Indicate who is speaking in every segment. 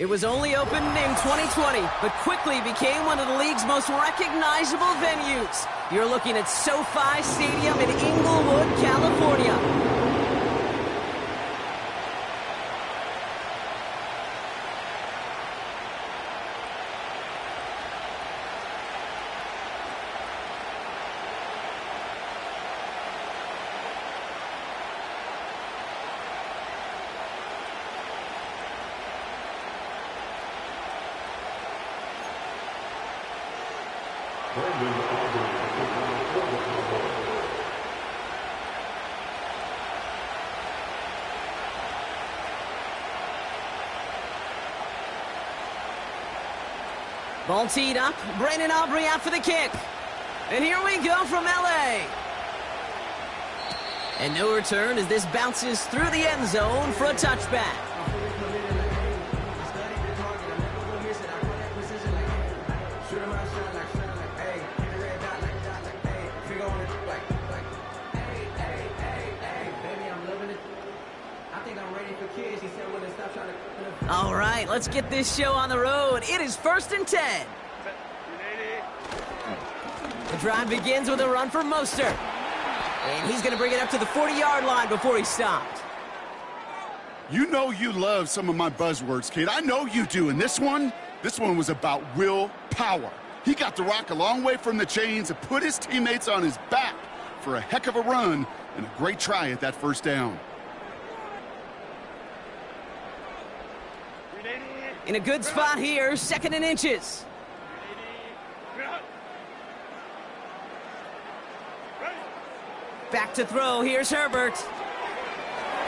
Speaker 1: It was only opened in 2020, but quickly became one of the league's most recognizable venues. You're looking at SoFi Stadium in Inglewood, California. Ball teed up. Brandon Aubrey out for the kick. And here we go from LA. And no return as this bounces through the end zone for a touchback. All right, let's get this show on the road. It is 1st and 10. The drive begins with a run for Mostert. And he's going to bring it up to the 40-yard line before he stopped.
Speaker 2: You know you love some of my buzzwords, kid. I know you do. And this one was about willpower. He got the rock a long way from the chains and put his teammates on his back for a heck of a run and a great try at that first down.
Speaker 1: In a good spot here, 2nd and inches. Back to throw, here's Herbert.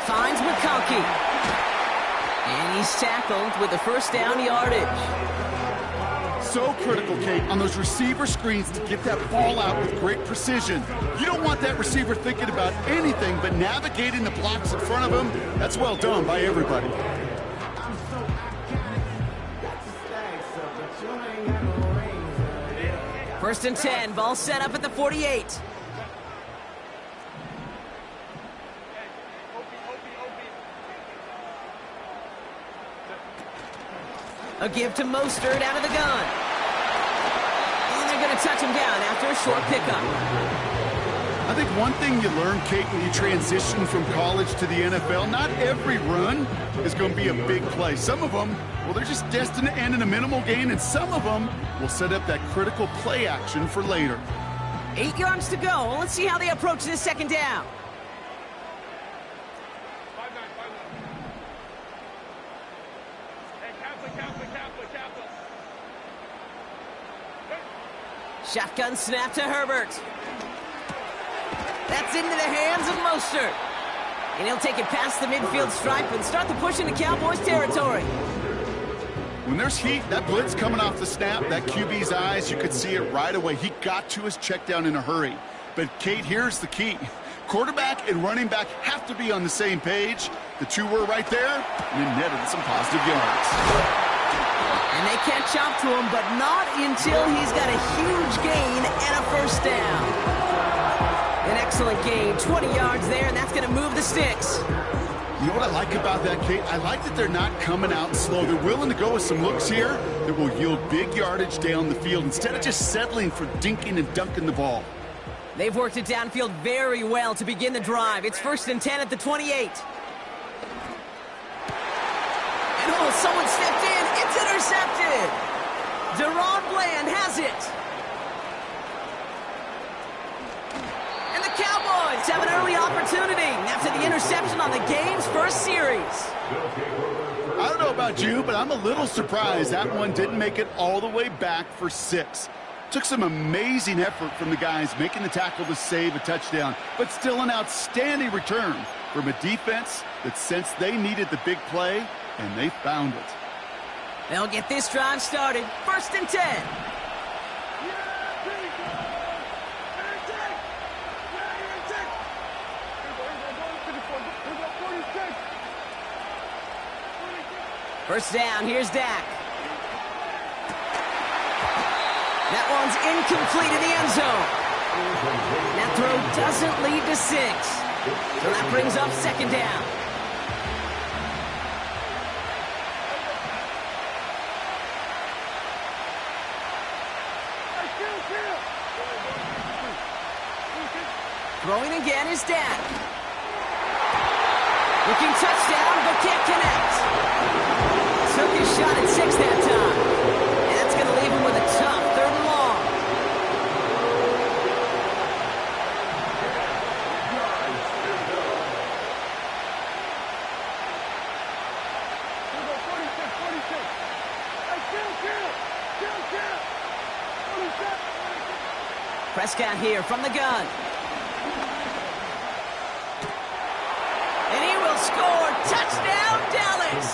Speaker 1: Finds McConkey. And he's tackled with the first down yardage.
Speaker 2: So critical, Kate, on those receiver screens to get that ball out with great precision. You don't want that receiver thinking about anything but navigating the blocks in front of him. That's well done by everybody.
Speaker 1: 1st and 10, ball set up at the 48. A give to Mostert out of the gun. And they're going to touch him down after a short pickup.
Speaker 2: I think one thing you learn, Kate, when you transition from college to the NFL, not every run is going to be a big play. Some of them, well, they're just destined to end in a minimal gain, and some of them will set up that critical play action for later.
Speaker 1: 8 yards to go. Let's see how they approach this 2nd down. Shotgun snap to Herbert. That's into the hands of Mostert. And he'll take it past the midfield stripe and start the push into Cowboys territory.
Speaker 2: When there's heat, that blitz coming off the snap, that QB's eyes, you could see it right away. He got to his check down in a hurry. But, Kate, here's the key. Quarterback and running back have to be on the same page. The two were right there, and it netted some positive yards.
Speaker 1: And they catch up to him, but not until he's got a huge gain and a first down. An excellent gain, 20 yards there, and that's going to move the sticks.
Speaker 2: You know what I like about that, Kate? I like that they're not coming out slow. They're willing to go with some looks here that will yield big yardage down the field instead of just settling for dinking and dunking the ball.
Speaker 1: They've worked it downfield very well to begin the drive. It's 1st and 10 at the 28. And oh, someone stepped in. It's intercepted. Deron Bland has it. And the Cowboys have an early opportunity after the interception on the game's first series.
Speaker 2: I don't know about you, but I'm a little surprised that one didn't make it all the way back for 6. Took some amazing effort from the guys making the tackle to save a touchdown, but still an outstanding return from a defense that sensed they needed the big play, and they found it.
Speaker 1: They'll get this drive started. 1st and 10. First down, here's Dak. That one's incomplete in the end zone. That throw doesn't lead to 6. So that brings up 2nd down. Throwing again is Dak. Looking touchdown, but can't connect. Took his shot at 6 that time. And that's going to leave him with a tough 3rd and long. Prescott here from the gun. And he will score. Touchdown, Dallas!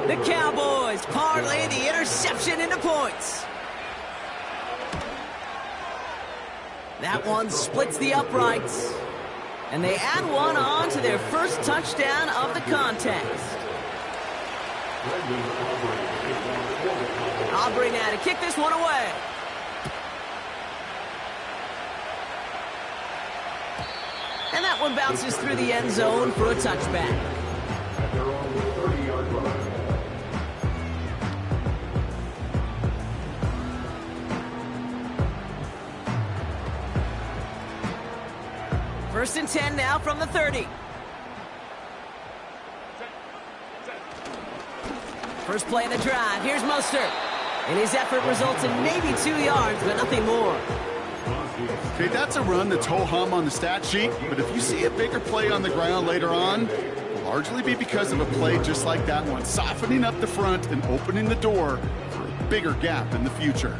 Speaker 1: The Cowboys parlay the interception into points. That one splits the uprights. And they add one on to their first touchdown of the contest. Aubrey now to kick this one away. And that one bounces through the end zone for a touchback. First and 10 now from the 30. First play of the drive. Here's Mostert. And his effort results in maybe 2 yards, but nothing more.
Speaker 2: Okay, that's a run that's ho-hum on the stat sheet, but if you see a bigger play on the ground later on, it'll largely be because of a play just like that one, softening up the front and opening the door for a bigger gap in the future.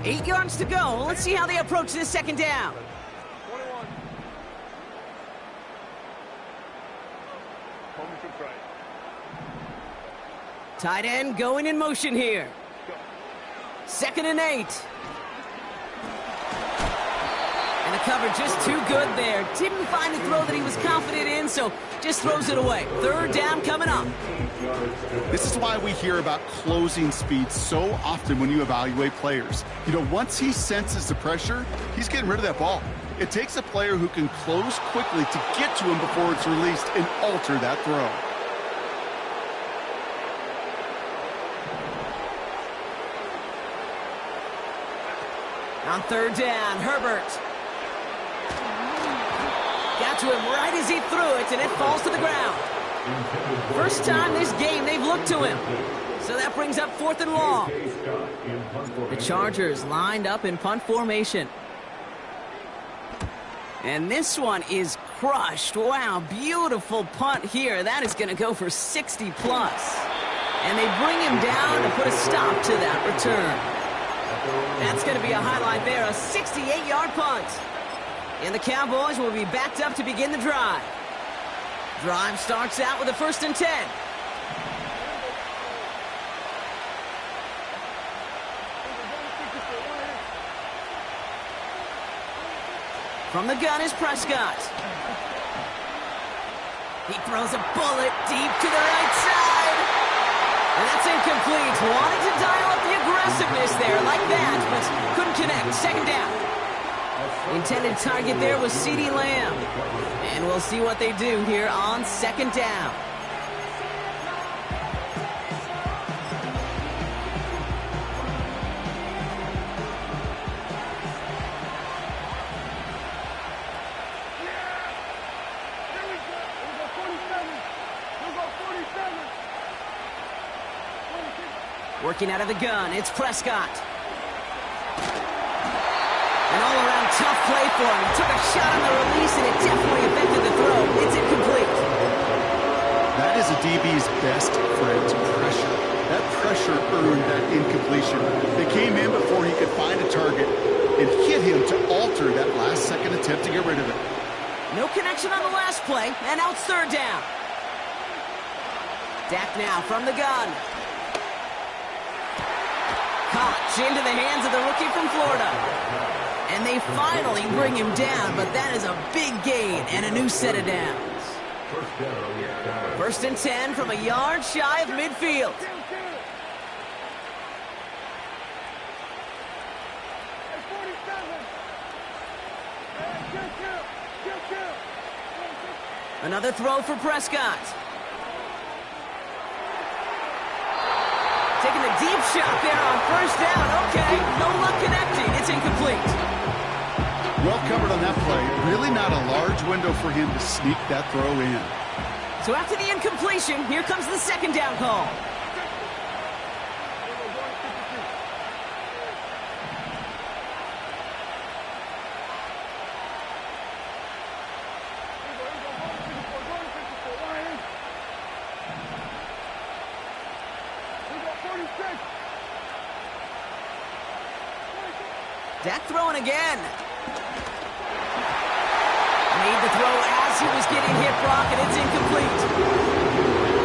Speaker 1: 8 yards to go. Let's see how they approach this second down.
Speaker 3: 21.
Speaker 1: Tight end going in motion here. 2nd and 8. And the cover just too good there. Didn't find a throw that he was confident in, so just throws it away. 3rd down coming up.
Speaker 2: This is why we hear about closing speed so often when you evaluate players. You know, once he senses the pressure, he's getting rid of that ball. It takes a player who can close quickly to get to him before it's released and alter that throw.
Speaker 1: On 3rd down, Herbert. Got to him right as he threw it, and it falls to the ground. First time this game they've looked to him. So that brings up 4th and long. The Chargers lined up in punt formation. And this one is crushed. Wow, beautiful punt here. That is going to go for 60 plus. And they bring him down to put a stop to that return. That's going to be a highlight there, a 68-yard punt. And the Cowboys will be backed up to begin the drive. Drive starts out with a 1st and 10. From the gun is Prescott. He throws a bullet deep to the right side. And that's incomplete. Wanted to dial up the aggressiveness there like that, but couldn't connect. 2nd down. Intended target there was CeeDee Lamb. And we'll see what they do here on 2nd down. Working out of the gun, it's Prescott. An all-around tough play for him. He took a shot on the release, and it definitely affected the throw. It's incomplete.
Speaker 2: That is a DB's best friend, pressure. That pressure earned that incompletion. They came in before he could find a target and hit him to alter that last-second attempt to get rid of it.
Speaker 1: No connection on the last play, and now it's 3rd down. Dak now from the gun. Caught into the hands of the rookie from Florida. And they finally bring him down, but that is a big gain and a new set of downs. 1st and 10 from a yard shy of midfield. Another throw for Prescott. Takes taking a deep shot there on first down. Okay, no luck connecting. It's incomplete.
Speaker 2: Well covered on that play. Really not a large window for him to sneak that throw in.
Speaker 1: So after the incompletion, here comes the second down call. Dak throwing again. Made the throw as he was getting hit, Brock, and it's incomplete.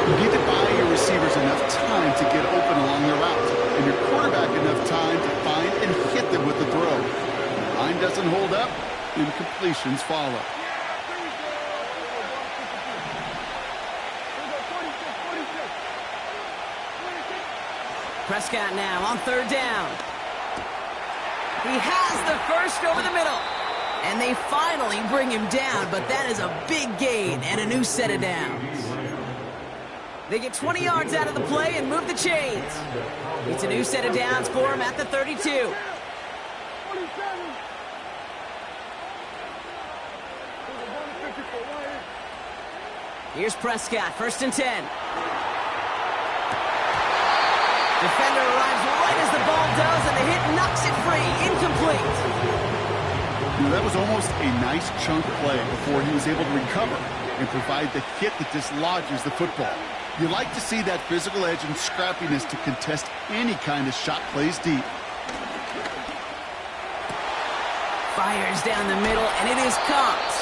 Speaker 2: You need to buy your receivers enough time to get open along their route, and your quarterback enough time to find and hit them with the throw. The line doesn't hold up, incompletions follow.
Speaker 1: Prescott now on third down. He has the first over the middle. And they finally bring him down, but that is a big gain and a new set of downs. They get 20 yards out of the play and move the chains. It's a new set of downs for him at the 32. Here's Prescott, first and 10. Defender arrives right as the ball does, and the hit knocks it free. Incomplete.
Speaker 2: That was almost a nice chunk play before he was able to recover and provide the hit that dislodges the football. You like to see that physical edge and scrappiness to contest any kind of shot plays deep.
Speaker 1: Fires down the middle, and it is caught.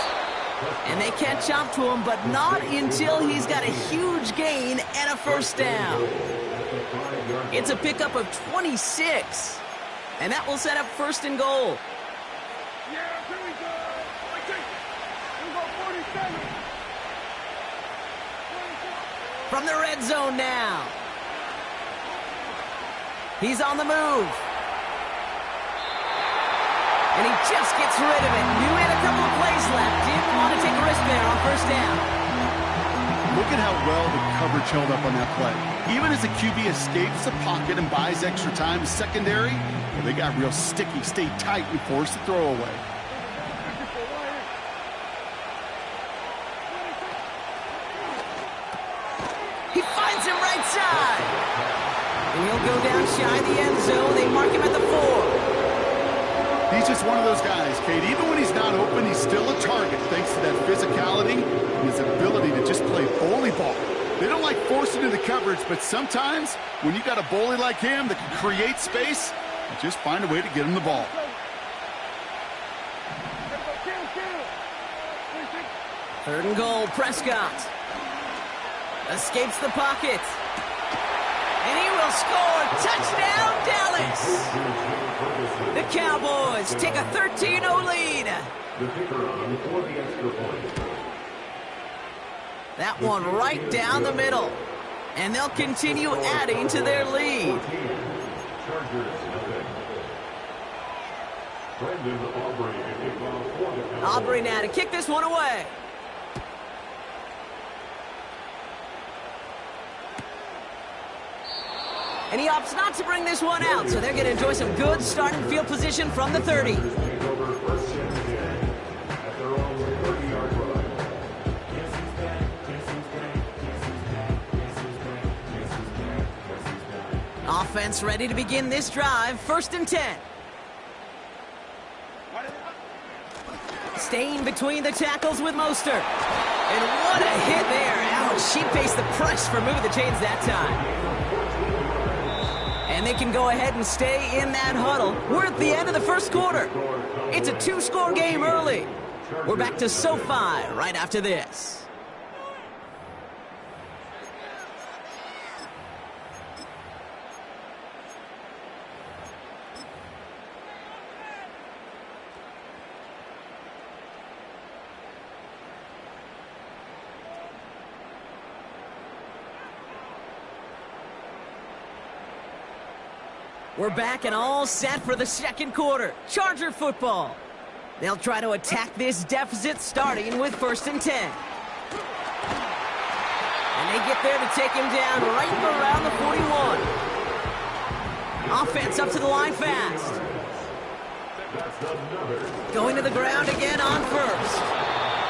Speaker 1: And they catch up to him, but not until he's got a huge gain and a first down. It's a pickup of 26, and that will set up first and goal. From the red zone now. He's on the move. And he just gets rid of it. Knew he had a couple of plays left. Didn't want to take a risk there on first down.
Speaker 2: Look at how well the coverage held up on that play. Even as the QB escapes the pocket and buys extra time, secondary, well, they got real sticky, stayed tight, and forced the throw away.
Speaker 1: He finds him right side. And he'll go down shy of the end zone. They mark him at the 4.
Speaker 2: He's just one of those guys, Kate. Even when he's not open, he's still a target thanks to that physicality and his ability to just play bully ball. They don't like forcing into coverage, but sometimes when you got a bully like him that can create space, you just find a way to get him the ball.
Speaker 1: Third and goal, Prescott. Escapes the pocket. And he will score. Touchdown, Dallas. The Cowboys take a 13-0 lead. That one right down the middle. And they'll continue adding to their lead. Aubrey now to kick this one away. And he opts not to bring this one out, so they're going to enjoy some good starting field position from the 30. Offense ready to begin this drive, first and 10. Staying between the tackles with Mostert. And what a hit there. Ouch, she faced the press for moving the chains that time. And they can go ahead and stay in that huddle. We're at the end of the first quarter. It's a 2-score game early. We're back to SoFi right after this. We're back and all set for the second quarter. Charger football. They'll try to attack this deficit starting with first and 10. And they get there to take him down right around the 41. Offense up to the line fast. Going to the ground again on first.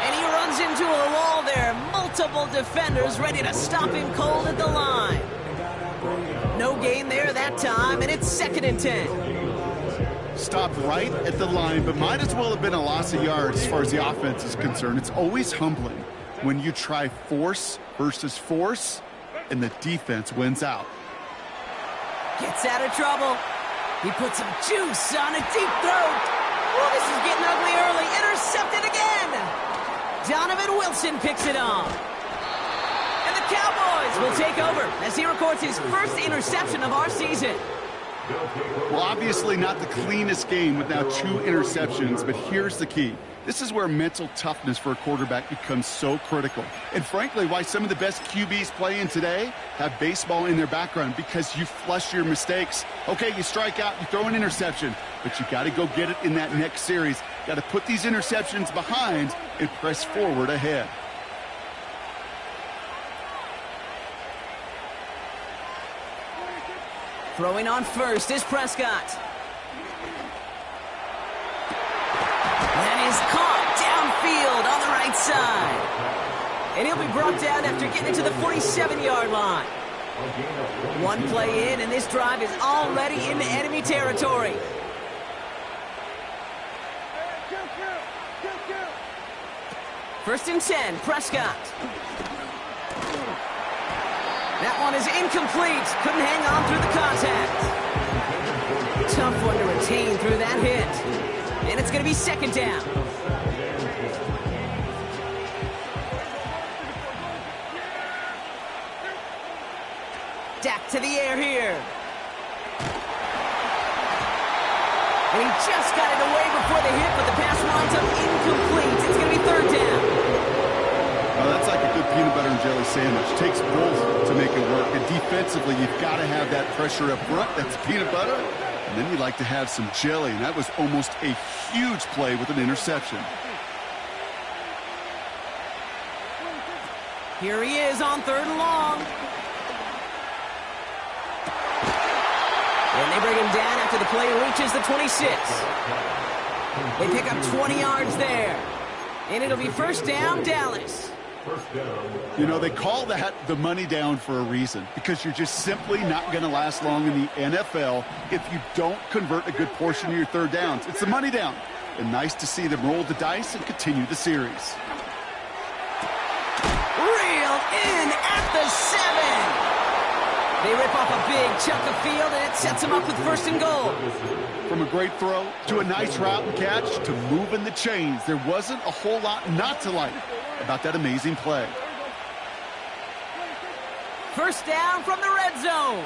Speaker 1: And he runs into a wall there. Multiple defenders ready to stop him cold at the line. No gain there that time, and it's 2nd and 10.
Speaker 2: Stopped right at the line, but might as well have been a loss of yards as far as the offense is concerned. It's always humbling when you try force versus force, and the defense wins out.
Speaker 1: Gets out of trouble. He puts some juice on a deep throat. Oh, this is getting ugly early. Intercepted again. Donovan Wilson picks it off. And the Cowboys will take over as he records his first interception of our season.
Speaker 2: Well, obviously not the cleanest game with now 2 interceptions, but here's the key. This is where mental toughness for a quarterback becomes so critical. And frankly, why some of the best QBs playing today have baseball in their background, because you flush your mistakes. Okay, you strike out, you throw an interception, but you got to go get it in that next series. Got to put these interceptions behind and press forward ahead.
Speaker 1: Throwing on first is Prescott. That is caught downfield on the right side. And he'll be brought down after getting to the 47-yard line. One play in, and this drive is already into enemy territory. First and 10, Prescott. That one is incomplete. Couldn't hang on through the contact. Tough one to retain through that hit. And it's going to be 2nd down. Dak to the air here. And he just got it away before the hit, but the pass winds up incomplete. It's going to be 3rd down.
Speaker 2: Well, that's like a good peanut butter and jelly sandwich. Takes both to make it work. And defensively, you've got to have that pressure up front. That's peanut butter. And then you like to have some jelly. And that was almost a huge play with an interception.
Speaker 1: Here he is on 3rd and long. And they bring him down after the play reaches the 26. They pick up 20 yards there. And it'll be 1st down, Dallas.
Speaker 2: You know, they call that the money down for a reason, because you're just simply not going to last long in the NFL if you don't convert a good portion of your 3rd downs. It's the money down. And nice to see them roll the dice and continue the series.
Speaker 1: Reel in at the 7. They rip off a big chunk of field, and it sets them up with 1st and goal.
Speaker 2: From a great throw to a nice route and catch to moving the chains, there wasn't a whole lot not to like about that amazing play.
Speaker 1: 1st down from the red zone.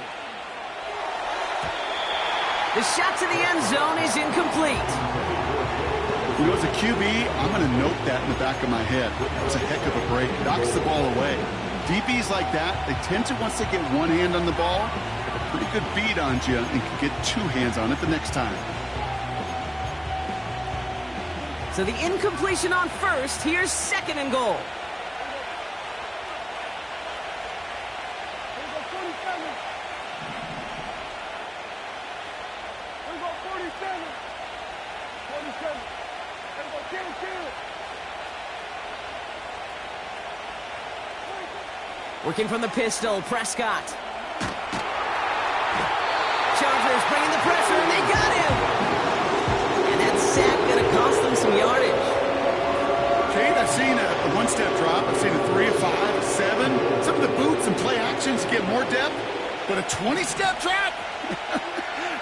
Speaker 1: The shot to the end zone is incomplete.
Speaker 2: You know, as a QB, I'm going to note that in the back of my head. That was a heck of a break. Knocks the ball away. DBs like that, they tend to, once they get one hand on the ball, have a pretty good beat on you and can get 2 hands on it the next time.
Speaker 1: So the incompletion on first. Here's 2nd and goal. Working from the pistol, Prescott. Chargers bringing the pressure, and they got him. And that sack going to cost them some yardage.
Speaker 2: Kate, I've seen a one-step drop. I've seen a 3, a 5, a 7. Some of the boots and play actions get more depth, but a 20-step drop?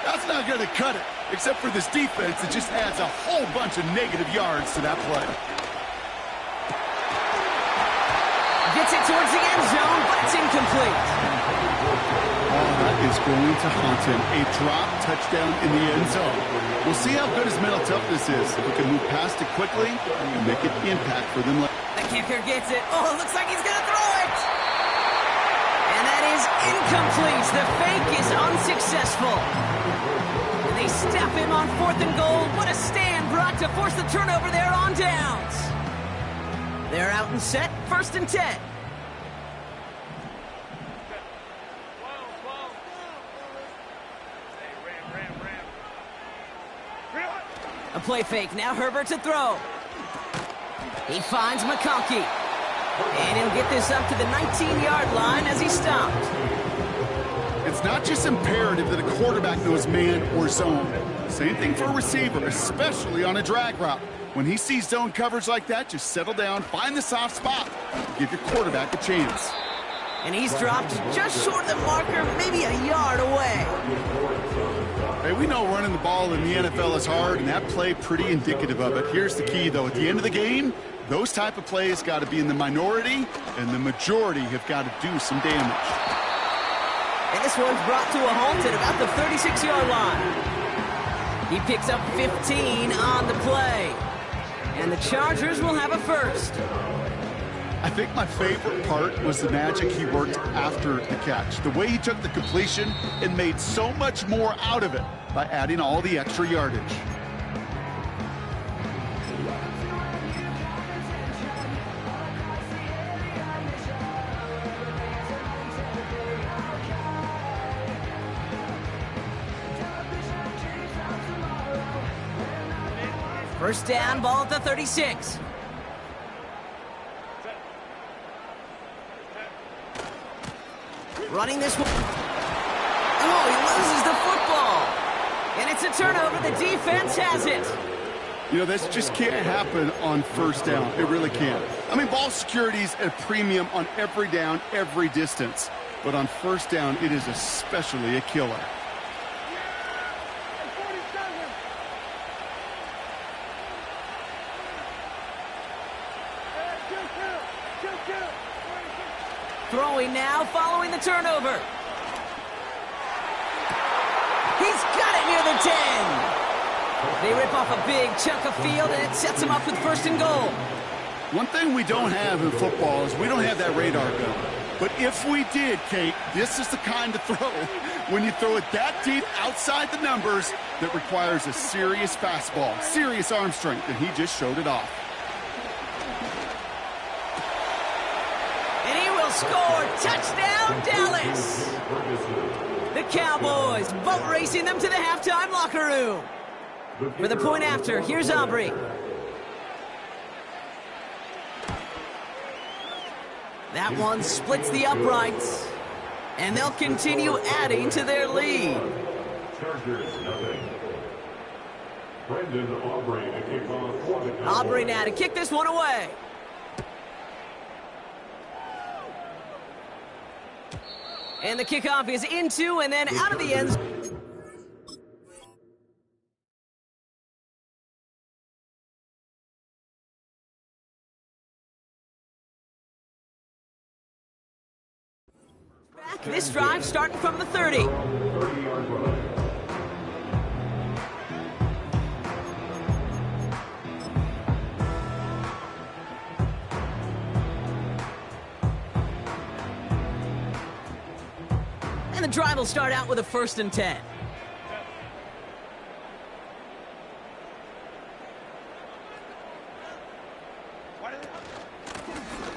Speaker 2: That's not going to cut it, except for this defense that just adds a whole bunch of negative yards to that play.
Speaker 1: Gets it towards the end zone, but it's incomplete.
Speaker 2: Oh, that is going to haunt him. A drop touchdown in the end zone. We'll see how good his mental toughness is. If he can move past it quickly and make an impact for them.
Speaker 1: The kicker gets it. Oh, it looks like he's going to throw it. And that is incomplete. The fake is unsuccessful. And they step him on 4th and goal. What a stand brought to force the turnover there on downs. They're out and set, 1st and 10. A play fake. Now Herbert to throw. He finds McConkey. And he'll get this up to the 19-yard line as he stopped.
Speaker 2: It's not just imperative that a quarterback knows man or zone. Same thing for a receiver, especially on a drag route. When he sees zone coverage like that, just settle down, find the soft spot, give your quarterback a chance.
Speaker 1: And he's dropped just short of the marker, maybe a yard away.
Speaker 2: Hey, we know running the ball in the NFL is hard, and that play pretty indicative of it. Here's the key, though. At the end of the game, those type of plays got to be in the minority, and the majority have got to do some damage.
Speaker 1: And this one's brought to a halt at about the 36-yard line. He picks up 15 on the play. And the Chargers will have a first.
Speaker 2: I think my favorite part was the magic he worked after the catch. The way he took the completion and made so much more out of it by adding all the extra yardage.
Speaker 1: First down, ball at the 36. Running this one. Oh, he loses the football. And it's a turnover. The defense has it.
Speaker 2: You know, this just can't happen on first down. It really can't. I mean, ball security's at a premium on every down, every distance. But on first down, it is especially a killer.
Speaker 1: Throwing now, following the turnover. He's got it near the 10. They rip off a big chunk of field, and it sets him up with first and goal.
Speaker 2: One thing we don't have in football is we don't have that radar gun. But if we did, Kate, this is the kind of throw, when you throw it that deep outside the numbers, that requires a serious fastball, serious arm strength, and he just showed it off.
Speaker 1: Score! Touchdown, Dallas! The Cowboys boat racing them to the halftime locker room. For the point after, here's Aubrey. That one splits the uprights. And they'll continue adding to their lead. Aubrey now to kick this one away. And the kickoff is into and then out of the end zone. Back this drive starting from the 30. And the drive will start out with a 1st and 10.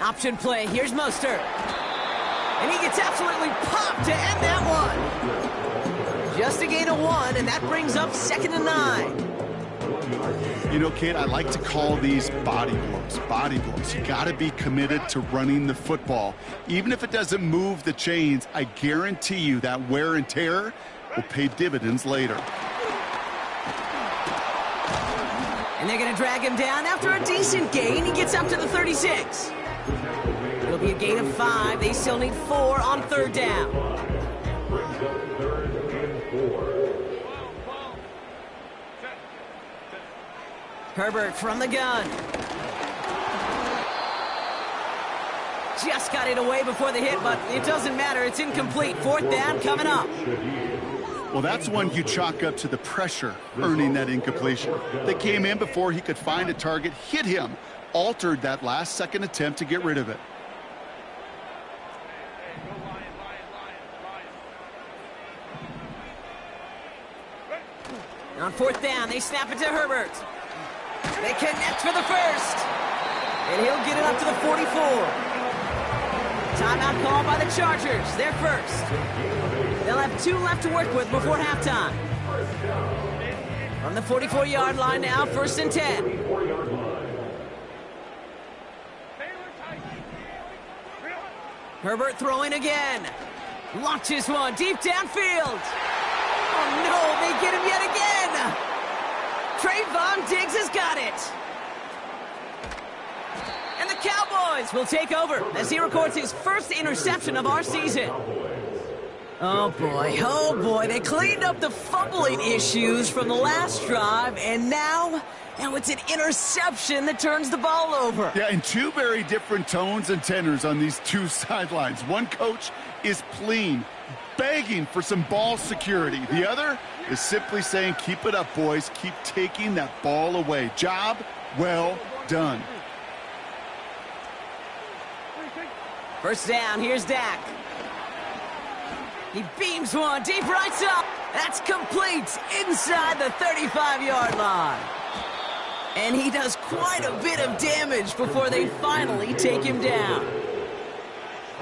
Speaker 1: Option play. Here's Mostert. And he gets absolutely popped to end that one. Just a gain of 1, and that brings up 2nd and 9.
Speaker 2: You know, Kate, I like to call these body blows. Body blows. You got to be committed to running the football. Even if it doesn't move the chains, I guarantee you that wear and tear will pay dividends later.
Speaker 1: And they're going to drag him down after a decent gain. He gets up to the 36. It'll be a gain of 5. They still need 4 on 3rd down. Herbert from the gun. Just got it away before the hit, but it doesn't matter. It's incomplete. 4th down coming up.
Speaker 2: Well, that's one you chalk up to the pressure earning that incompletion. They came in before he could find a target, hit him, altered that last-second attempt to get rid of it.
Speaker 1: On 4th down, they snap it to Herbert. They connect for the first. And he'll get it up to the 44. Timeout called by the Chargers. They're first. They'll have 2 left to work with before halftime. From the 44-yard line now, 1st and 10. Herbert throwing again. Launches one deep downfield. Oh, no, they get him yet again. Trayvon Diggs has got it. And the Cowboys will take over as he records his first interception of our season. Oh boy, they cleaned up the fumbling issues from the last drive, and now it's an interception that turns the ball over.
Speaker 2: Yeah, and two very different tones and tenors on these two sidelines. One coach is pleading, begging for some ball security. The other is simply saying, keep it up, boys. Keep taking that ball away. Job well done.
Speaker 1: First down, here's Dak. He beams one deep right side. That's complete inside the 35-yard line. And he does quite a bit of damage before they finally take him down.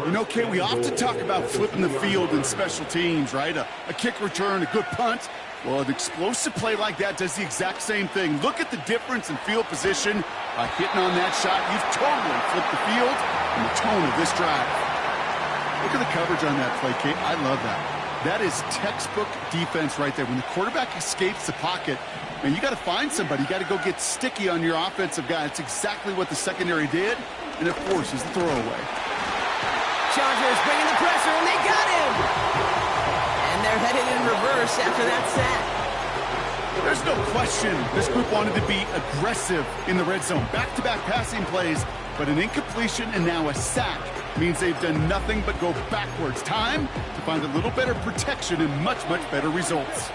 Speaker 2: You know, Kay, we often talk about flipping the field in special teams, right? A kick return, a good punt. Well, an explosive play like that does the exact same thing. Look at the difference in field position by hitting on that shot. You've totally flipped the field and the tone of this drive. Look at the coverage on that play, Kate. I love that. That is textbook defense right there. When the quarterback escapes the pocket, man, you got to find somebody. You got to go get sticky on your offensive guy. It's exactly what the secondary did, and it forces the throwaway.
Speaker 1: Chargers bringing the pressure, and they got him. And they're headed in reverse after that sack.
Speaker 2: There's no question this group wanted to be aggressive in the red zone. Back-to-back passing plays, but an incompletion and now a sack means they've done nothing but go backwards. Time to find a little better protection and much, much better results.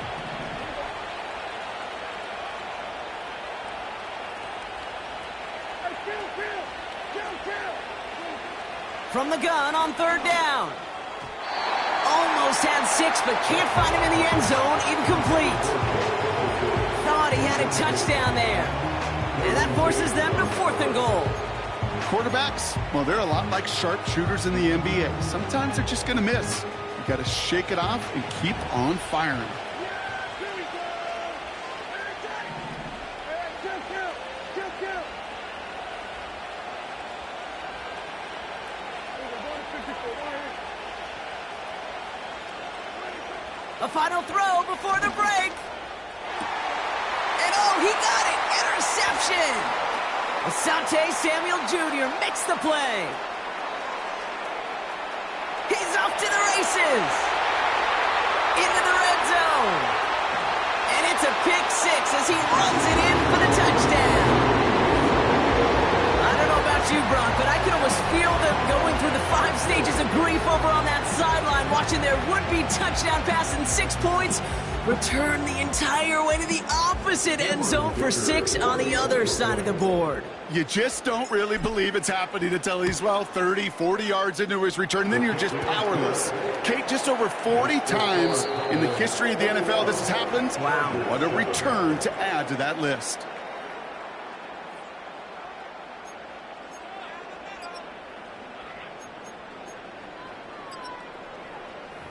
Speaker 1: From the gun on 3rd down. Almost had 6, but can't find him in the end zone. Incomplete. Thought he had a touchdown there. And that forces them to 4th and goal.
Speaker 2: Quarterbacks, well, they're a lot like sharpshooters in the NBA. Sometimes they're just going to miss. You got to shake it off and keep on firing.
Speaker 1: A final throw before the break. And oh, he got it! Interception! Asante Samuel Jr. makes the play. He's off to the races. Into the red zone. And it's a pick 6 as he runs it in for the touchdown. I don't know about you, Brock, but I can almost feel them going through the 5 stages of grief over on that sideline, watching their would-be touchdown pass in 6 points return the entire way to the opposite end zone for 6 on the other side of the board.
Speaker 2: You just don't really believe it's happening until he's, well, 30, 40 yards into his return, and then you're just powerless. Kate, just over 40 times in the history of the NFL this has happened.
Speaker 1: Wow.
Speaker 2: What a return to add to that list.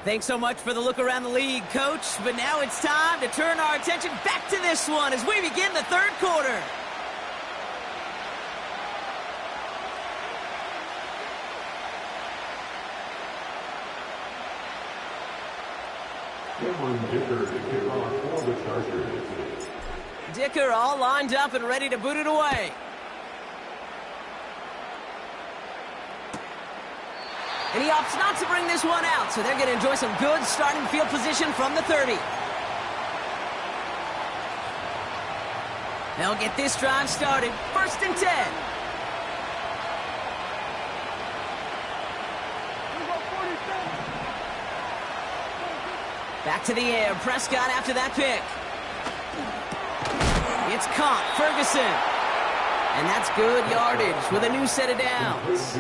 Speaker 1: Thanks so much for the look around the league, Coach. But now it's time to turn our attention back to this one as we begin the 3rd quarter. Dicker all lined up and ready to boot it away. And he opts not to bring this one out, so they're going to enjoy some good starting field position from the 30. They'll get this drive started. 1st and 10. Back to the air. Prescott after that pick. It's caught. Ferguson. And that's good yardage with a new set of downs.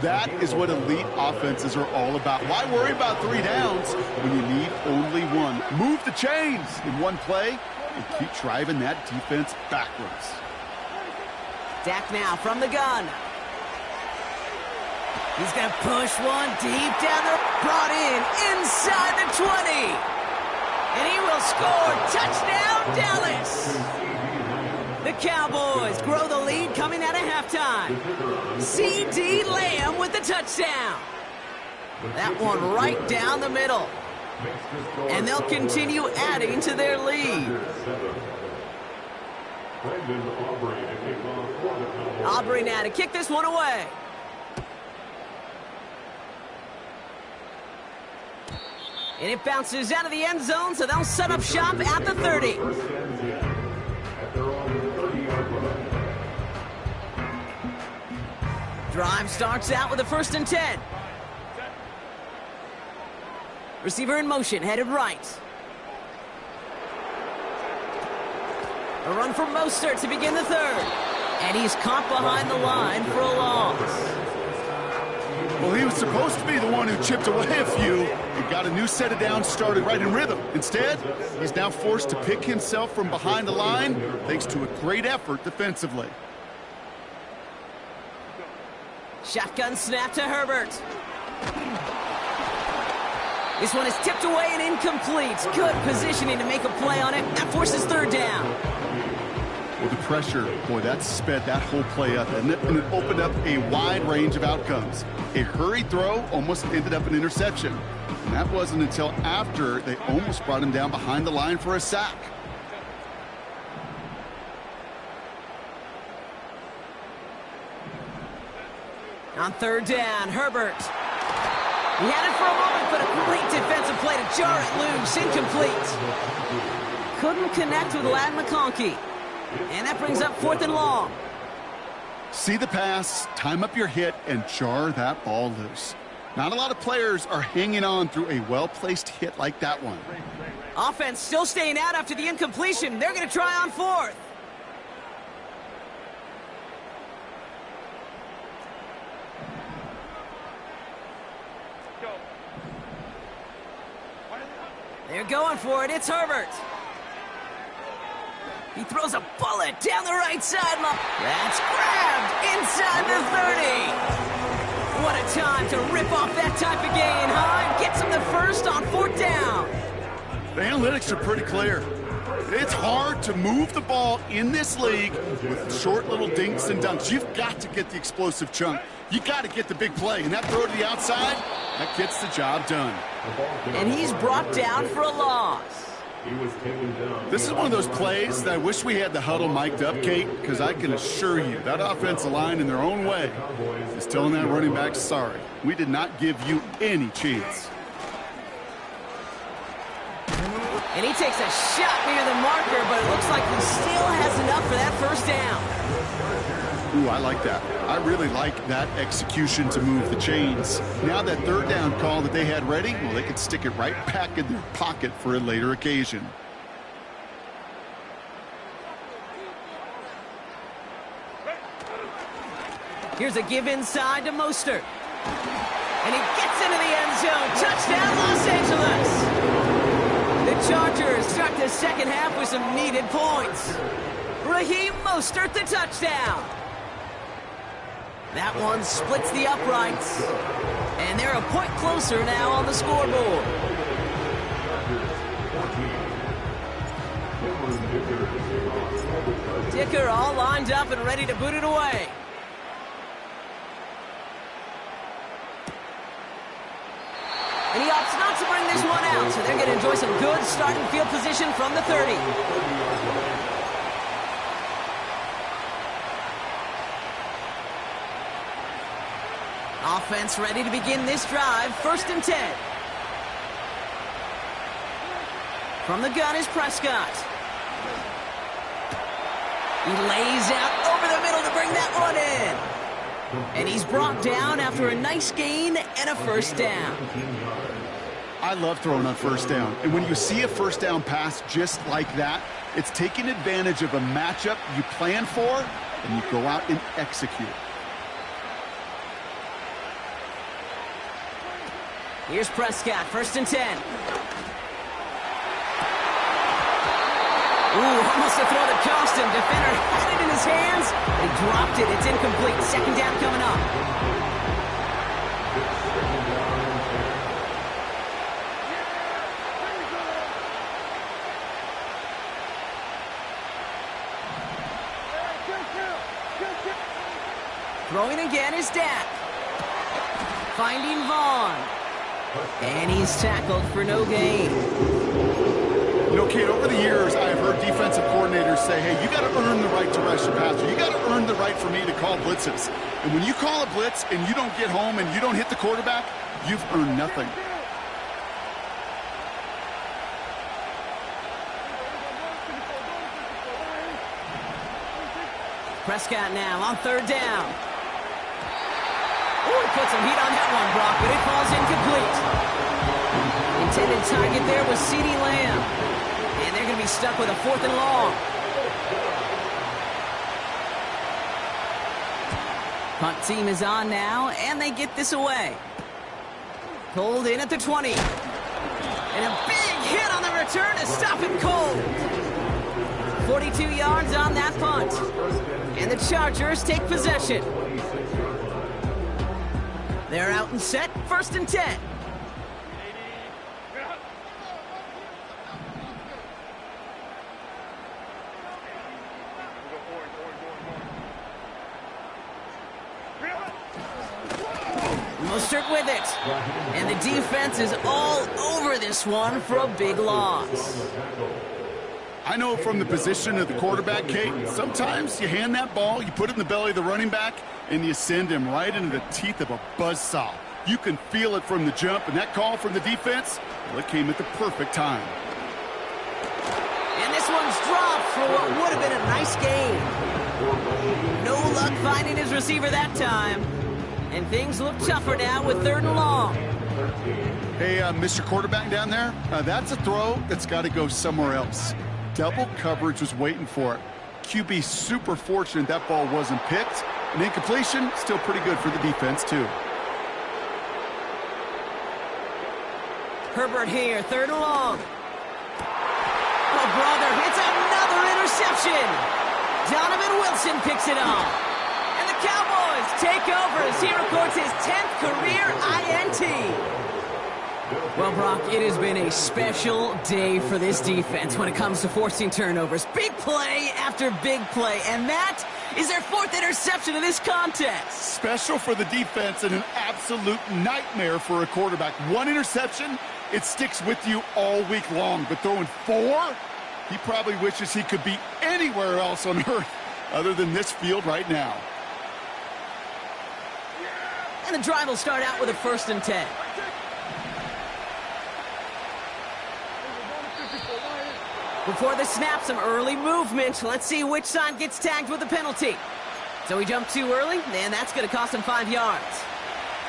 Speaker 2: That is what elite offenses are all about. Why worry about 3 downs when you need only 1? Move the chains in one play and keep driving that defense backwards.
Speaker 1: Dak now from the gun. He's going to push one deep down the... Brought in inside the 20. And he will score. Touchdown, Dallas. The Cowboys grow the lead coming out of halftime. C.D. Lamb with the touchdown. That one right down the middle. And they'll continue adding to their lead. Aubrey now to kick this one away. And it bounces out of the end zone, so they'll set up shop at the 30. Drive starts out with a 1st and 10. Receiver in motion, headed right. A run from Mostert to begin the 3rd. And he's caught behind the line for a loss.
Speaker 2: Well, he was supposed to be the one who chipped away a few and got a new set of downs started right in rhythm. Instead, he's now forced to pick himself from behind the line thanks to a great effort defensively.
Speaker 1: Shotgun snap to Herbert. This one is tipped away and incomplete. Good positioning to make a play on it. That forces 3rd down.
Speaker 2: Well, the pressure, boy, that sped that whole play up, and it opened up a wide range of outcomes. A hurried throw almost ended up an interception. And that wasn't until after they almost brought him down behind the line for a sack.
Speaker 1: On 3rd down, Herbert. He had it for a moment, but a great defensive play to jar it loose. Incomplete. Couldn't connect with Ladd McConkey. And that brings up 4th and long.
Speaker 2: See the pass, time up your hit, and jar that ball loose. Not a lot of players are hanging on through a well-placed hit like that one.
Speaker 1: Offense still staying out after the incompletion. They're going to try on 4th. They're going for it. It's Herbert. He throws a bullet down the right sideline. That's grabbed inside the 30. What a time to rip off that type of gain, huh? And gets him the 1st on 4th down.
Speaker 2: The analytics are pretty clear. It's hard to move the ball in this league with short little dinks and dunks. You've got to get the explosive chunk. You got to get the big play. And that throw to the outside, that gets the job done.
Speaker 1: And he's brought down for a loss.
Speaker 2: This is one of those plays that I wish we had the huddle mic'd up, Kate, because I can assure you that offensive line in their own way is telling that running back, sorry, we did not give you any chance.
Speaker 1: And he takes a shot near the marker, but it looks like he still has enough for that 1st down.
Speaker 2: Ooh, I like that. I really like that execution to move the chains. Now that 3rd down call that they had ready, well, they could stick it right back in their pocket for a later occasion.
Speaker 1: Here's a give inside to Mostert. And he gets into the end zone. Touchdown, Los Angeles. The Chargers start the 2nd half with some needed points. Raheem Mostert, the touchdown. That one splits the uprights. And they're a point closer now on the scoreboard. Dicker all lined up and ready to boot it away. And he opts not to bring this one out, so they're going to enjoy some good starting field position from the 30. Offense ready to begin this drive. 1st and 10. From the gun is Prescott. He lays out over the middle to bring that one in. And he's brought down after a nice gain and a 1st down.
Speaker 2: I love throwing on 1st down. And when you see a 1st down pass just like that, it's taking advantage of a matchup you plan for, and you go out and execute.
Speaker 1: Here's Prescott, 1st and 10. Ooh, almost a throw that cost him. Defender had it in his hands, but he dropped it. It's incomplete. 2nd down coming up. Throwing again is Dak. Finding Vaughn. And he's tackled for no gain.
Speaker 2: You know, Kate, over the years, I've heard defensive coordinators say, hey, you got to earn the right to rush your passer. You got to earn the right for me to call blitzes. And when you call a blitz and you don't get home and you don't hit the quarterback, you've earned nothing.
Speaker 1: Prescott now on third down. Ooh, he put some heat on that one, Brock, but it falls incomplete. Intended target there was CeeDee Lamb. And they're going to be stuck with a 4th and long. Punt team is on now, and they get this away. Pulled in at the 20. And a big hit on the return to stop him cold. 42 yards on that punt. And the Chargers take possession. They're out and set, 1st and 10. Mostert with it. And the defense is all over this one for a big loss.
Speaker 2: I know from the position of the quarterback, Kate, sometimes you hand that ball, you put it in the belly of the running back, and you send him right into the teeth of a buzzsaw. You can feel it from the jump, and that call from the defense, well, it came at the perfect time.
Speaker 1: And this one's dropped for what would have been a nice gain. No luck finding his receiver that time. And things look tougher now with 3rd and long.
Speaker 2: Hey, Mr. Quarterback down there, that's a throw that's got to go somewhere else. Double coverage was waiting for it. QB super fortunate that ball wasn't picked. An incompletion, still pretty good for the defense, too.
Speaker 1: Herbert here, 3rd and long. Oh, brother, it's another interception. Donovan Wilson picks it off. And the Cowboys take over as he records his 10th career INT. Well, Brock, it has been a special day for this defense when it comes to forcing turnovers. Big play after big play, and that is their 4th interception of this contest.
Speaker 2: Special for the defense and an absolute nightmare for a quarterback. 1 interception, it sticks with you all week long, but throwing 4, he probably wishes he could be anywhere else on earth other than this field right now.
Speaker 1: And the drive will start out with a 1st and 10. Before the snap, some early movement. Let's see which side gets tagged with the penalty. So he jumped too early, and that's going to cost him 5 yards.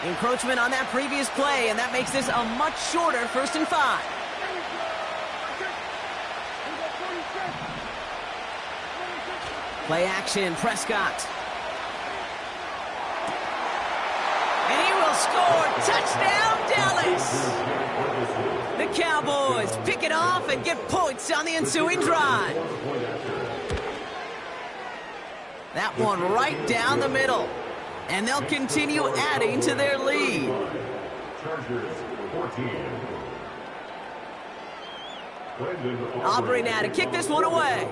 Speaker 1: Encroachment on that previous play, and that makes this a much shorter 1st and 5. Play action, Prescott. And he will score. Touchdown, Dallas. The Cowboys pick it off and get points on the ensuing drive. That one right down the middle. And they'll continue adding to their lead. Aubrey now to kick this one away.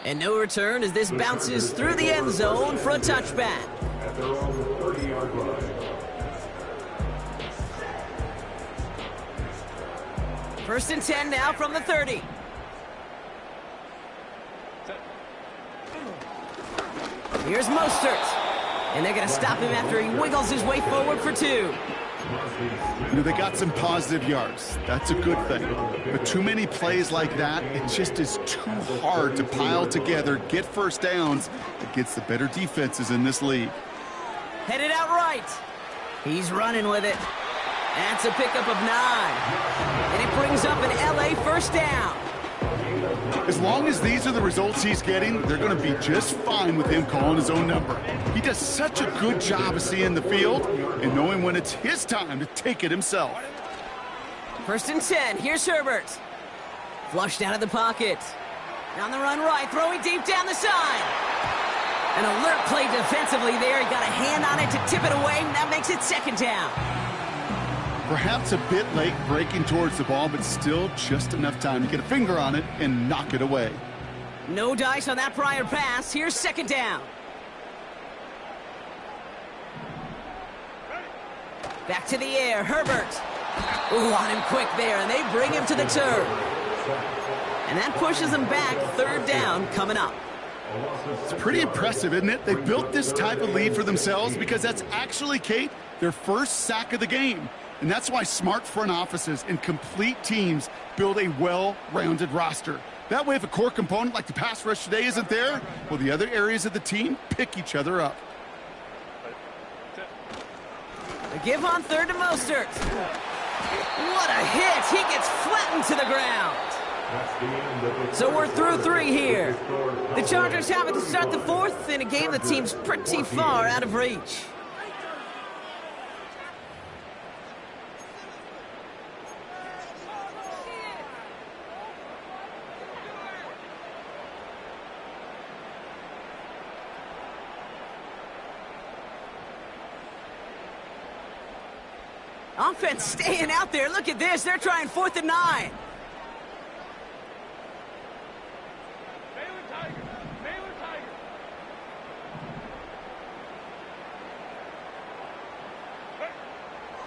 Speaker 1: And no return as this bounces through the end zone for a touchback.
Speaker 3: At their own 30-yard line.
Speaker 1: 1st and 10 now from the 30. Here's Mostert. And they're going to stop him after he wiggles his way forward for 2.
Speaker 2: You know, they got some positive yards. That's a good thing. But too many plays like that, it just is too hard to pile together, get 1st downs against the better defenses in this league.
Speaker 1: Headed out right. He's running with it. That's a pickup of 9. And it brings up an LA 1st down.
Speaker 2: As long as these are the results he's getting, they're going to be just fine with him calling his own number. He does such a good job of seeing the field and knowing when it's his time to take it himself.
Speaker 1: 1st and 10. Here's Herbert. Flushed out of the pocket. On the run right, throwing deep down the side. An alert play defensively there. He got a hand on it to tip it away, and that makes it 2nd down.
Speaker 2: Perhaps a bit late breaking towards the ball, but still just enough time to get a finger on it and knock it away.
Speaker 1: No dice on that prior pass. Here's second down. Back to the air, Herbert. Ooh, on him quick there, and they bring him to the turf. And that pushes them back. Third down coming up.
Speaker 2: It's pretty impressive, isn't it? They built this type of lead for themselves because that's actually, Kate, their first sack of the game. And that's why smart front offices and complete teams build a well-rounded roster. That way, if a core component like the pass rush today isn't there, well, the other areas of the team pick each other up.
Speaker 1: The give on third to Mostert. What a hit! He gets flattened to the ground. So we're through 3 here. The Chargers have it to start the fourth in a game that seems pretty far out of reach. Offense staying out there. Look at this. They're trying 4th and 9.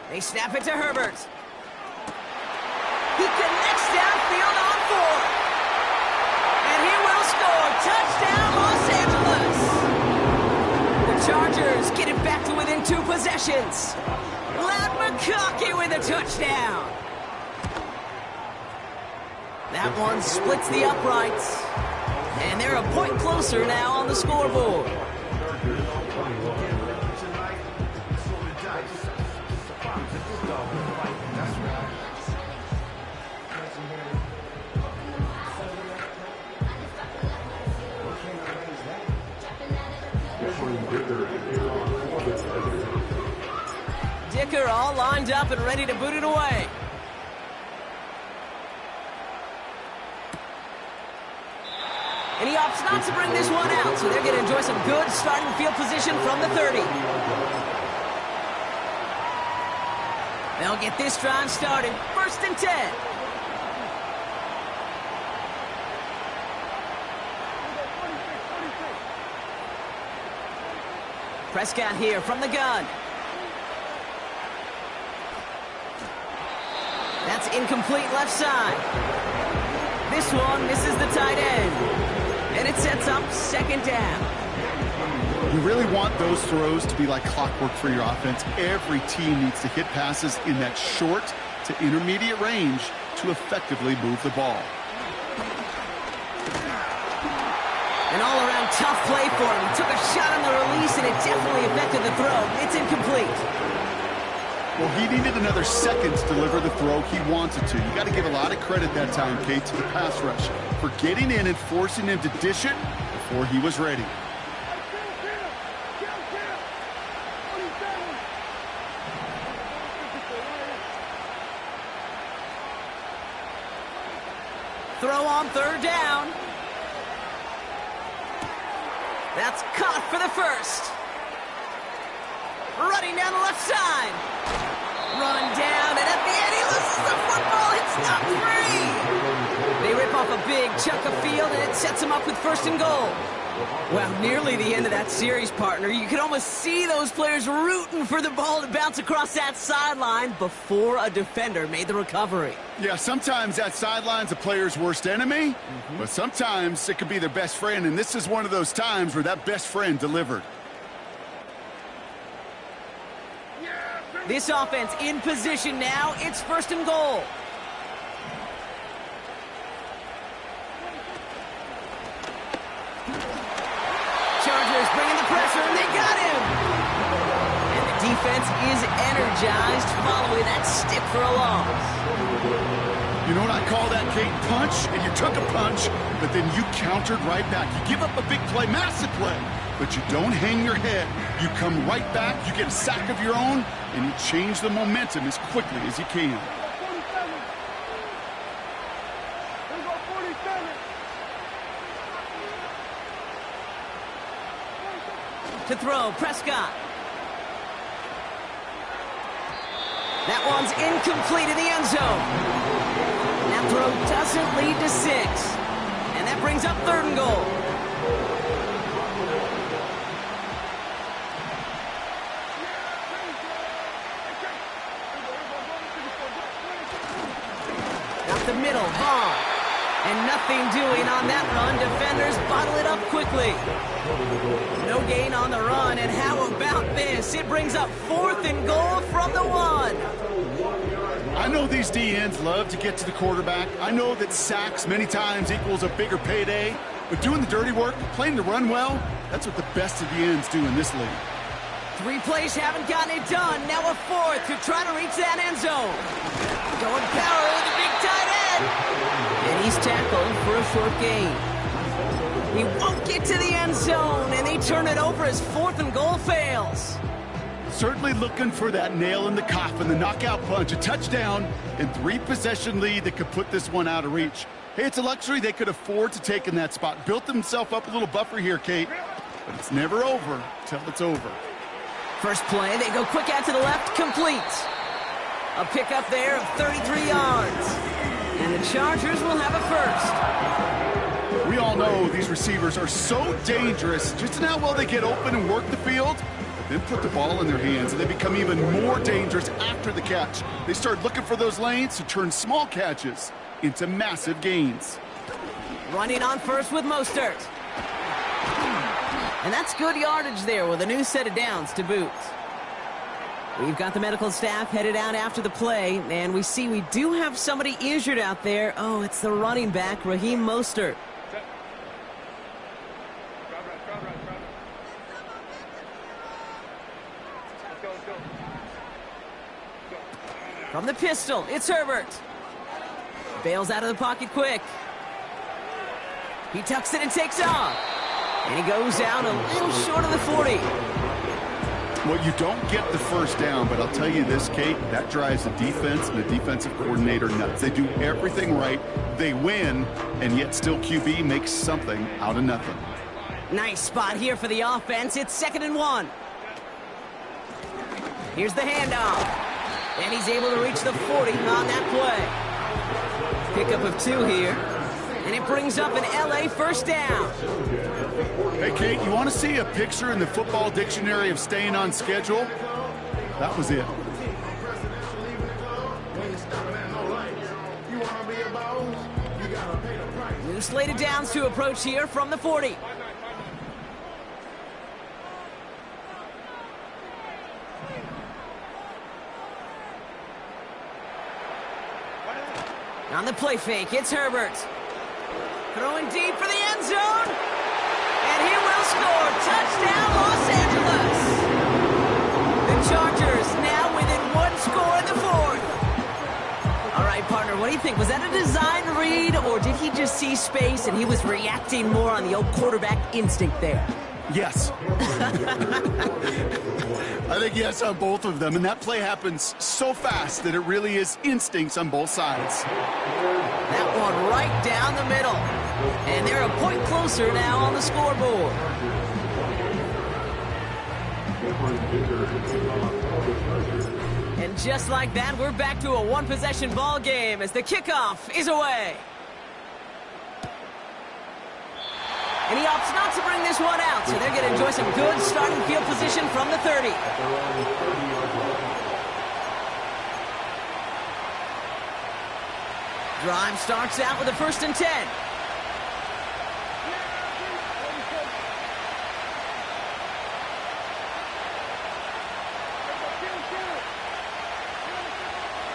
Speaker 1: They snap it to Herbert. He connects downfield on 4. And he will score. Touchdown, Los Angeles. The Chargers get it back to within 2 possessions. Lad McConkey with a touchdown. That one splits the uprights. And they're a point closer now on the scoreboard. Dicker all lined up and ready to boot it away. And he opts not to bring this one out, so they're going to enjoy some good starting field position from the 30. They'll get this drive started. 1st and 10. Prescott here from the gun. That's incomplete left side. This one misses the tight end. And it sets up 2nd down.
Speaker 2: You really want those throws to be like clockwork for your offense. Every team needs to hit passes in that short to intermediate range to effectively move the ball.
Speaker 1: An all-around tough play for him. He took a shot on the release, and it definitely affected the throw. It's incomplete.
Speaker 2: Well, he needed another second to deliver the throw he wanted to. You got to give a lot of credit that time, Kate, to the pass rush for getting in and forcing him to dish it before he was ready.
Speaker 1: Throw on 3rd down. That's caught for the 1st. Running down the left side. Run down, and at the end he loses the football. It's not free. They rip off a big chunk of field, and it sets them up with 1st and goal. Well, nearly the end of that series, partner. You could almost see those players rooting for the ball to bounce across that sideline before a defender made the recovery.
Speaker 2: Yeah, sometimes that sideline's a player's worst enemy, but sometimes it could be their best friend, and this is one of those times where that best friend delivered.
Speaker 1: This offense in position now. It's 1st and goal. Chargers bringing the pressure, and they got him. And the defense is energized following that stick for a loss.
Speaker 2: You know what I call that, Kate? Punch, and you took a punch, but then you countered right back. You give up a big play, massive play, but you don't hang your head. You come right back, you get a sack of your own, and you change the momentum as quickly as you can.
Speaker 1: To throw, Prescott. That one's incomplete in the end zone. That throw doesn't lead to 6. And that brings up 3rd and goal. Up the middle, Vaughn. And nothing doing on that run. Defenders bottle it up quickly. No gain on the run, and how about this? It brings up 4th and goal from the 1.
Speaker 2: I know these D-ends love to get to the quarterback. I know that sacks many times equals a bigger payday, but doing the dirty work, playing the run well, that's what the best of the ends do in this league.
Speaker 1: 3 plays haven't gotten it done. Now a 4th to try to reach that end zone. Going power with a big tight end. And he's tackled for a short gain. He won't get to the end zone, and they turn it over as 4th and goal fails.
Speaker 2: Certainly looking for that nail in the coffin, the knockout punch, a touchdown, and 3-possession lead that could put this one out of reach. Hey, it's a luxury they could afford to take in that spot. Built themselves up a little buffer here, Kate, but it's never over till it's over.
Speaker 1: First play, they go quick out to the left, complete. A pickup there of 33 yards. And the Chargers will have a first.
Speaker 2: We all know these receivers are so dangerous just in how well they get open and work the field, but then put the ball in their hands, and they become even more dangerous after the catch. They start looking for those lanes to turn small catches into massive gains.
Speaker 1: Running on first with Mostert. And that's good yardage there with a new set of downs to boot. We've got the medical staff headed out after the play, and we see we do have somebody injured out there. Oh, it's the running back, Raheem Mostert. From the pistol, it's Herbert. Bails out of the pocket quick. He tucks it and takes off. And he goes out a little short of the 40.
Speaker 2: Well, you don't get the first down, but I'll tell you this, Kate, that drives the defense and the defensive coordinator nuts. They do everything right, they win, and yet still QB makes something out of nothing.
Speaker 1: Nice spot here for the offense. It's 2nd and 1. Here's the handoff. And he's able to reach the 40 on that play. Pickup of 2 here. And it brings up an LA first down.
Speaker 2: Hey, Kate, you want to see a picture in the football dictionary of staying on schedule? That was it.
Speaker 1: New slated downs to approach here from the 40. On the play fake, it's Herbert. Throwing deep for the end zone. And he will score. Touchdown, Los Angeles. The Chargers now within 1 score in the 4th. All right, partner, what do you think? Was that a design read, or did he just see space and he was reacting more on the old quarterback instinct there?
Speaker 2: Yes. I think yes on both of them, and that play happens so fast that it really is instincts on both sides.
Speaker 1: That one right down the middle. And they're a point closer now on the scoreboard. And just like that, we're back to a 1-possession ball game as the kickoff is away. And he opts not to bring this one out, so they're going to enjoy some good starting field position from the 30. Drive starts out with a 1st and 10.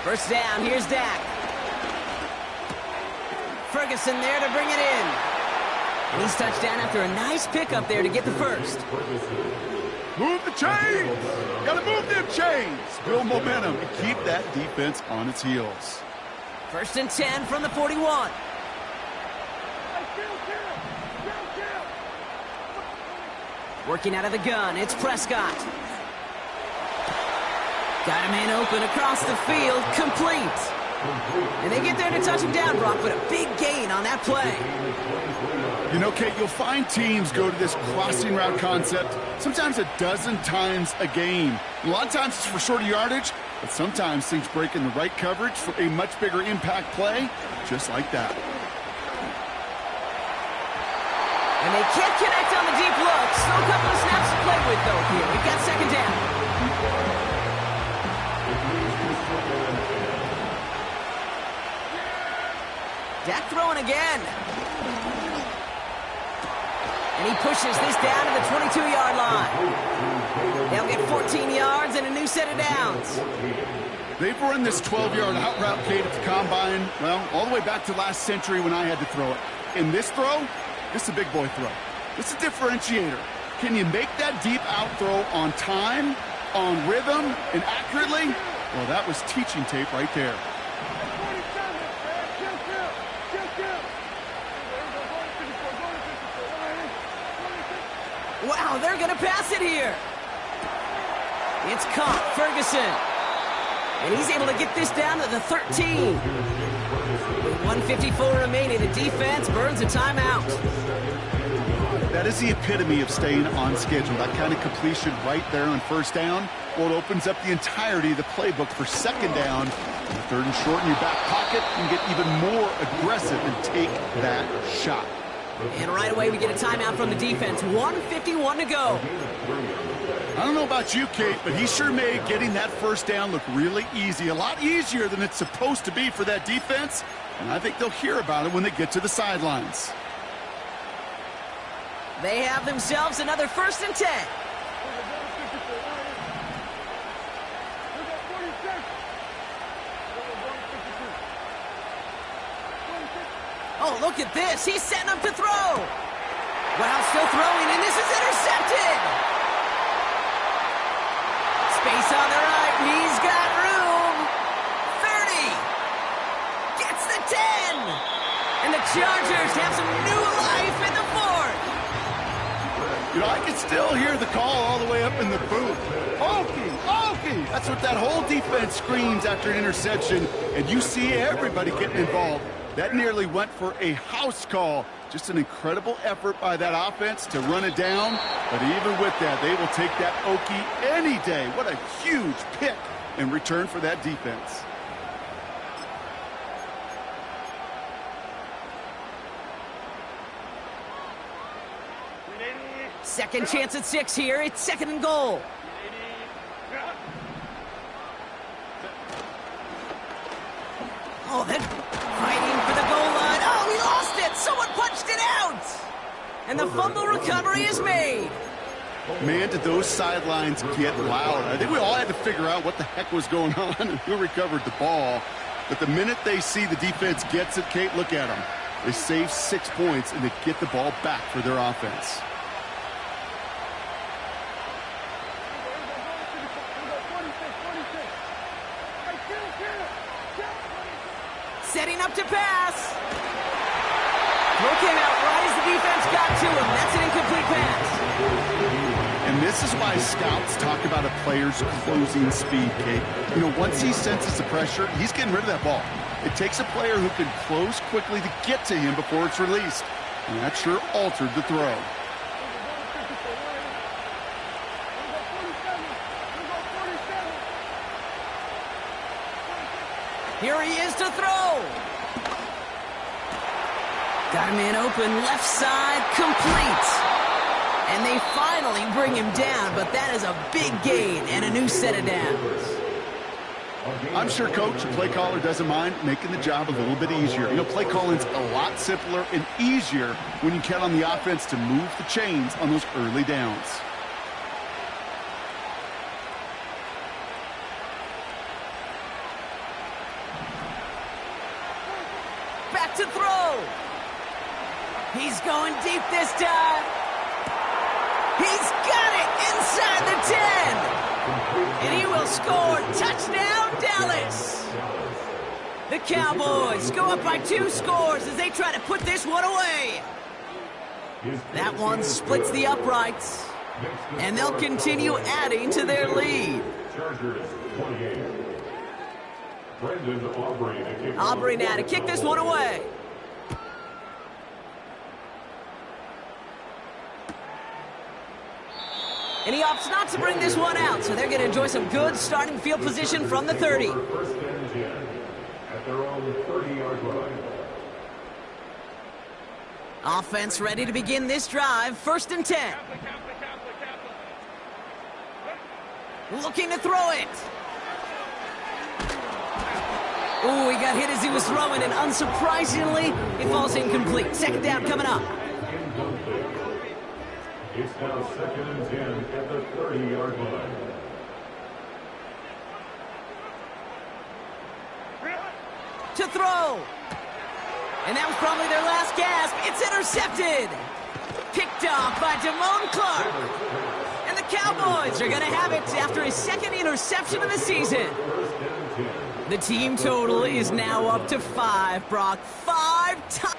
Speaker 1: First down, here's Dak. Ferguson there to bring it in. And he's touched down after a nice pickup there to get the first.
Speaker 2: Move the chains! Gotta move them chains! Build momentum and keep that defense on its heels.
Speaker 1: 1st and 10 from the 41. Working out of the gun, it's Prescott. Got a man open across the field, complete. And they get there to touch him down, Brock, but a big gain on that play.
Speaker 2: You know, Kate, you'll find teams go to this crossing route concept sometimes a dozen times a game. A lot of times it's for shorter yardage, but sometimes things break in the right coverage for a much bigger impact play, just like that.
Speaker 1: And they can't connect on the deep look. Still a couple of snaps to play with, though, here. We've got second down. Dak throwing again. And he pushes this down to the 22-yard line. They'll get 14 yards and a new set of downs.
Speaker 2: They've run this 12-yard out route, Kate, at the combine, well, all the way back to last century when I had to throw it. In this throw, this is a big boy throw. This is a differentiator. Can you make that deep out throw on time, on rhythm, and accurately? Well, that was teaching tape right there.
Speaker 1: Wow, they're going to pass it here. It's caught, Ferguson. And he's able to get this down to the 13. With 1:54 remaining, the defense burns a timeout.
Speaker 2: That is the epitome of staying on schedule. That kind of completion right there on first down. Well, it opens up the entirety of the playbook for second down. The third and short in your back pocket, you can get even more aggressive and take that shot.
Speaker 1: And right away, we get a timeout from the defense. 1:51 to go.
Speaker 2: I don't know about you, Kate, but he sure made getting that first down look really easy. A lot easier than it's supposed to be for that defense. And I think they'll hear about it when they get to the sidelines.
Speaker 1: They have themselves another 1st and 10. Oh, look at this. He's setting up to throw. Wow, still throwing, and this is intercepted. Space on the right. He's got room. 30. Gets the 10. And the Chargers have some new life in the 4th.
Speaker 2: You know, I can still hear the call all the way up in the booth. Okey, okey. That's what that whole defense screams after an interception, and you see everybody getting involved. That nearly went for a house call. Just an incredible effort by that offense to run it down. But even with that, they will take that Okie any day. What a huge pick in return for that defense.
Speaker 1: Second chance at 6 here. It's 2nd and goal. Oh, they're fighting for the goal line. Oh, he lost it. Someone punched it out. And the fumble recovery is made.
Speaker 2: Man, did those sidelines get loud. I think we all had to figure out what the heck was going on and who recovered the ball. But the minute they see the defense gets it, Kate, look at them. They save 6 points, and they get the ball back for their offense.
Speaker 1: Setting up to pass. Throw came out right as the defense got to him. That's an incomplete pass.
Speaker 2: And this is why scouts talk about a player's closing speed, Kate. You know, once he senses the pressure, he's getting rid of that ball. It takes a player who can close quickly to get to him before it's released. And that sure altered the throw.
Speaker 1: Here he is to throw. Got a man open, left side, complete. And they finally bring him down, but that is a big gain and a new set of downs.
Speaker 2: I'm sure Coach, the play caller, doesn't mind making the job a little bit easier. You know, play calling's a lot simpler and easier when you count on the offense to move the chains on those early downs.
Speaker 1: Back to throw. He's going deep this time. He's got it inside the 10. And he will score. Touchdown, Dallas. The Cowboys go up by 2 scores as they try to put this one away. That one splits the uprights. And they'll continue adding to their lead.
Speaker 3: Chargers 28. Brendan
Speaker 1: Aubrey now to kick this one away. And he opts not to bring this one out, so they're going to enjoy some good starting field position from the 30.
Speaker 3: First and 10 at their own 30-yard line.
Speaker 1: Offense ready to begin this drive. 1st and 10. Looking to throw it. Oh, he got hit as he was throwing, and unsurprisingly, it falls incomplete. 2nd down coming up.
Speaker 3: It's now 2nd and 10 at the 30-yard line.
Speaker 1: To throw. And that was probably their last gasp. It's intercepted. Picked off by Damone Clark. And the Cowboys are going to have it after his 2nd interception of the season. The team total is now up to 5, Brock. 5 times.